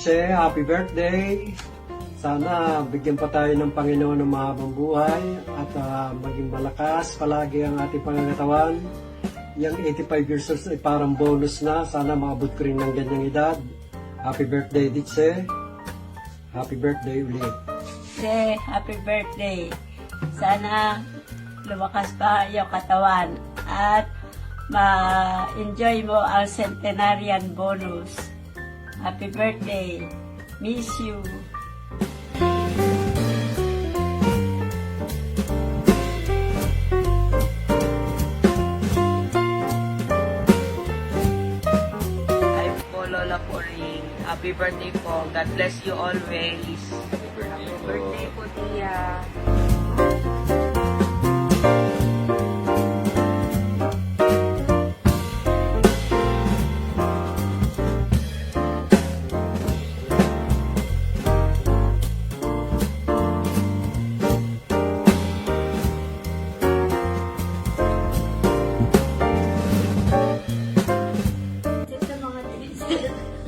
Ditse, happy birthday! Sana bigyan pa tayo ng Panginoon ng mahabang buhay at maging malakas palagi ang ating pangangatawan. Yung 85 years old ay parang bonus na. Sana maabot ko rin ng ganyang edad. Happy birthday, Ditse. Happy birthday ulit. Say, happy birthday. Sana lumakas pa yung katawan at ma-enjoy mo ang centenarian bonus. Happy birthday. Miss you. Hi po, Lola Poring. Happy birthday po. God bless you always. Happy birthday po, Tia.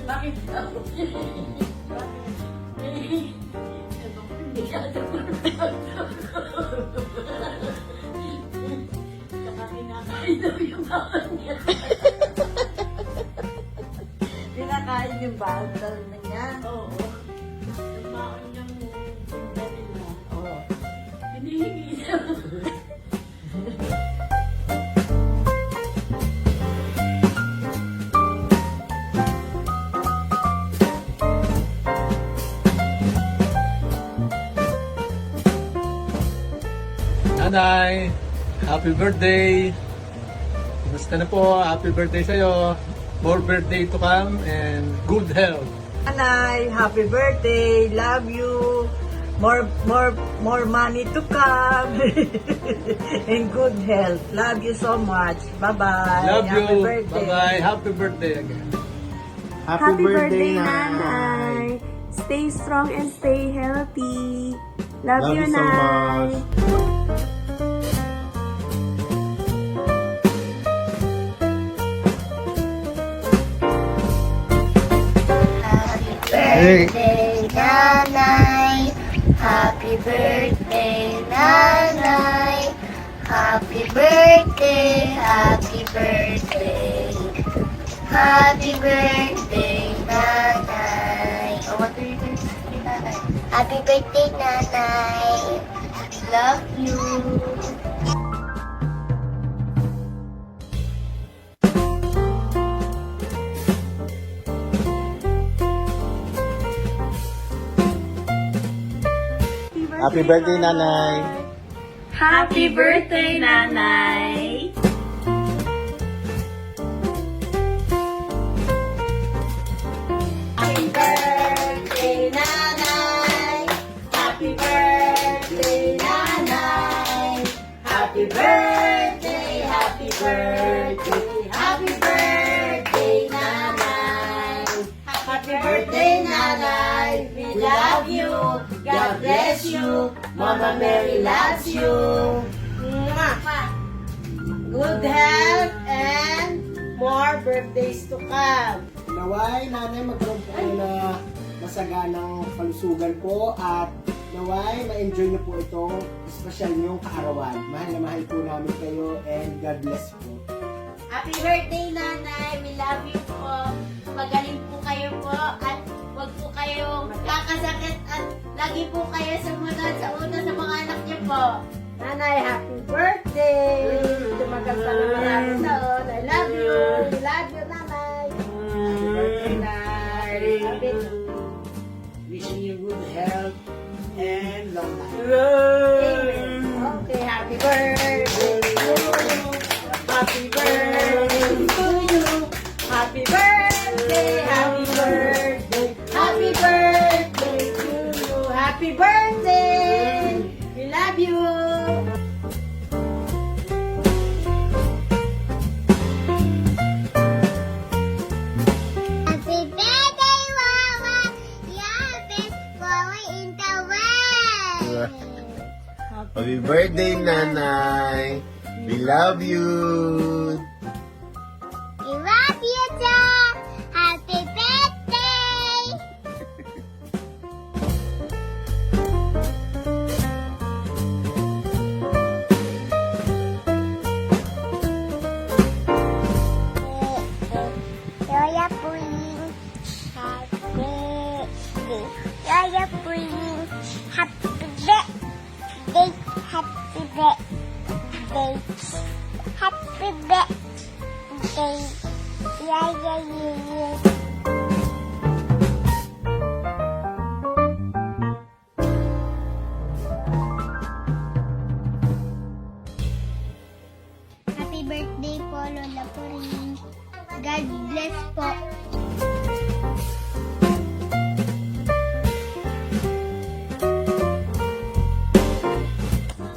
Bakit daw? Saka kinakain daw yung bakal niya. Pinakain yung bakal na niya. Oo. Yung bakal niyang pinta nila. Oo. Hinihingi niya. Nanay, happy birthday! Basta na po, happy birthday sa'yo. More birthday to come and good health. Nanay, happy birthday. Love you. More money to come. And good health. Love you so much. Bye-bye. Love Happy you. birthday. Bye-bye. Happy birthday again. Happy birthday, Nanay. Stay strong and stay healthy. Love you, so Nay. much. Birthday, Nanay. Happy birthday, Nanay. Happy birthday, happy birthday. Happy birthday, Nanay. Oh, what are you going to say, Nanay? Happy birthday, Nanay. Love you. Happy birthday, Nanay. Happy birthday, Nanay! Happy birthday, Nanay! Happy birthday, Nanay! Happy birthday, happy birthday, happy birthday, Nanay! Happy birthday, Nanay! We love you! God bless you! Mama Mary loves you! Good health and more birthdays to come. Naway, nanay, magkaroon po kayo na masaganang kalusugan po at naway, ma-enjoy niyo po itong special niyong kaarawan. Mahal na mahal po namin kayo and God bless po. Happy birthday, Nanay! We love you po. Magaling po kayo po at huwag po kayong kakasakit at lagi po kayo sumunod sa una sa mga anak niyo po. Nanay, happy birthday! Tumagal pa na maraming taon. I love you. We love you, Nanay. Happy birthday, Nay. Love you. Wishing you good health and long life. Amen. Okay, happy birthday to you. Happy birthday to you. Happy birthday, happy birthday, happy birthday to you. Happy birthday. We love you. Happy birthday, Mama! You're best boy in the world! Happy birthday, Nanay. We love you. We love you, John! Happy birthday! kay Yaya Yeye. Happy birthday po, Lola Puring. God bless po.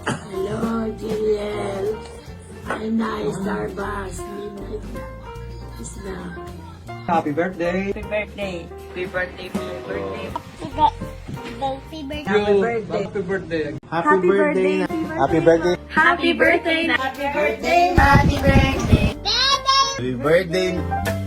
Hello, Jill. I'm nice, Starbucks. Midnight is now. Happy birthday. Happy birthday. Happy birthday po. Happy birthday. Happy birthday. Happy birthday. Happy birthday na. Happy birthday. Happy birthday na. Happy birthday.